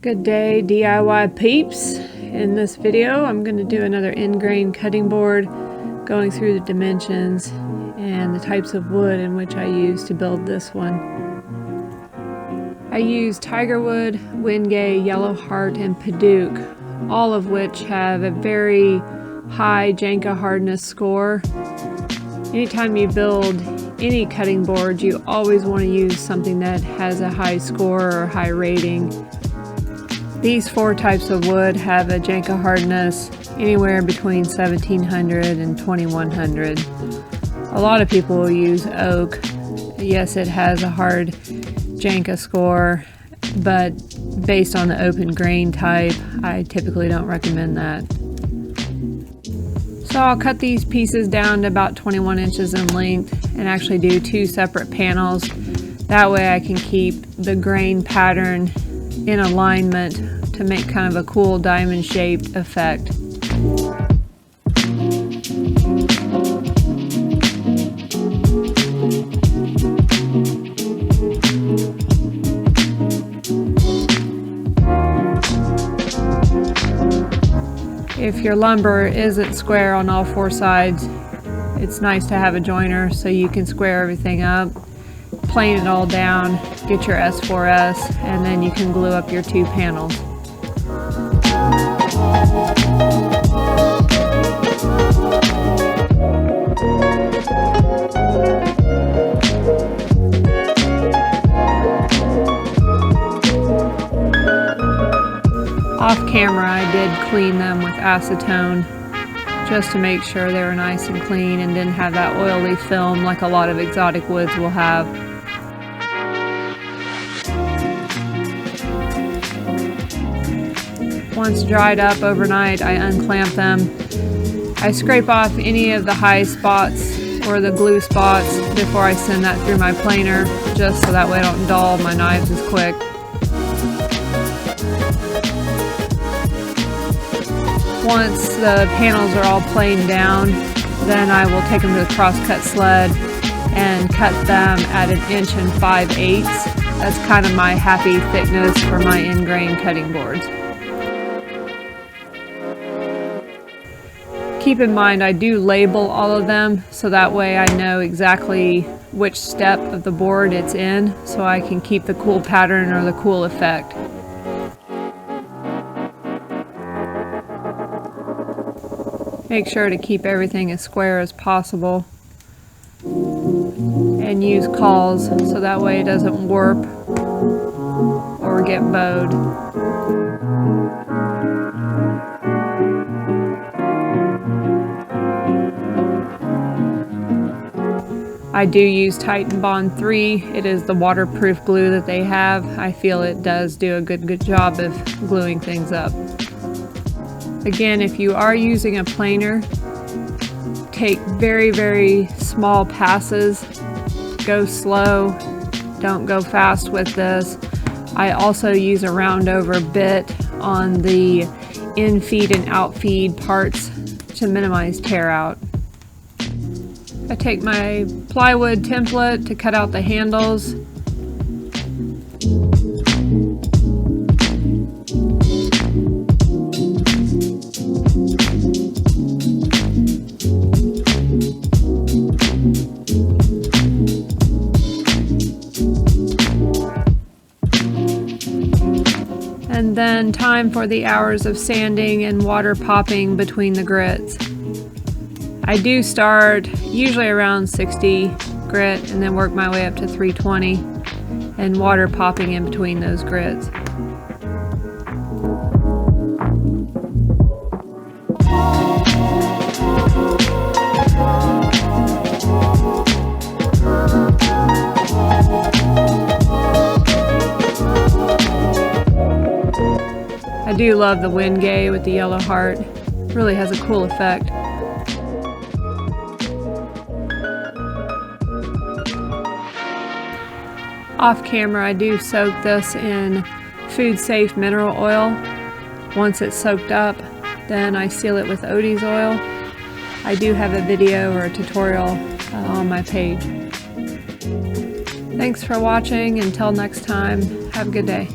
Good day, DIY peeps. In this video I'm going to do another end grain cutting board, going through the dimensions and the types of wood in which I use to build this one. I use Tigerwood, Wenge, Yellowheart, and Padauk, all of which have a very high Jenga hardness score. Anytime you build any cutting board, you always want to use something that has a high score or high rating. These four types of wood have a Jenga hardness anywhere between 1700 and 2100. A lot of people will use oak. Yes, it has a hard Jenga score, but based on the open grain type, I typically don't recommend that. So I'll cut these pieces down to about 21 inches in length and actually do two separate panels. That way I can keep the grain pattern in alignment to make kind of a cool diamond shaped effect. If your lumber isn't square on all four sides, it's nice to have a joiner so you can square everything up, plane it all down, get your S4S, and then you can glue up your two panels. Off camera, I did clean them with acetone just to make sure they were nice and clean and didn't have that oily film like a lot of exotic woods will have. Once dried up overnight, I unclamp them. I scrape off any of the high spots or the glue spots before I send that through my planer, just so that way I don't dull my knives as quick. Once the panels are all planed down, then I will take them to the crosscut sled and cut them at 1 5/8 inches. That's kind of my happy thickness for my end grain cutting boards. Keep in mind I do label all of them so that way I know exactly which step of the board it's in, so I can keep the cool pattern or the cool effect. Make sure to keep everything as square as possible and use cawls so that way it doesn't warp or get bowed. I do use Titan Bond 3. It is the waterproof glue that they have. I feel it does do a good job of gluing things up. Again, if you are using a planer, take very small passes. Go slow, don't go fast with this. I also use a round over bit on the in-feed and out-feed parts to minimize tear out. I take my plywood template to cut out the handles. And then time for the hours of sanding and water popping between the grits. I do start usually around 60 grit and then work my way up to 320 and water popping in between those grits. I do love the Wenge with the Yellowheart. It really has a cool effect. Off camera, I do soak this in food safe mineral oil. Once it's soaked up, then I seal it with Odie's oil. I do have a video or a tutorial on my page. Thanks for watching. Until next time, have a good day.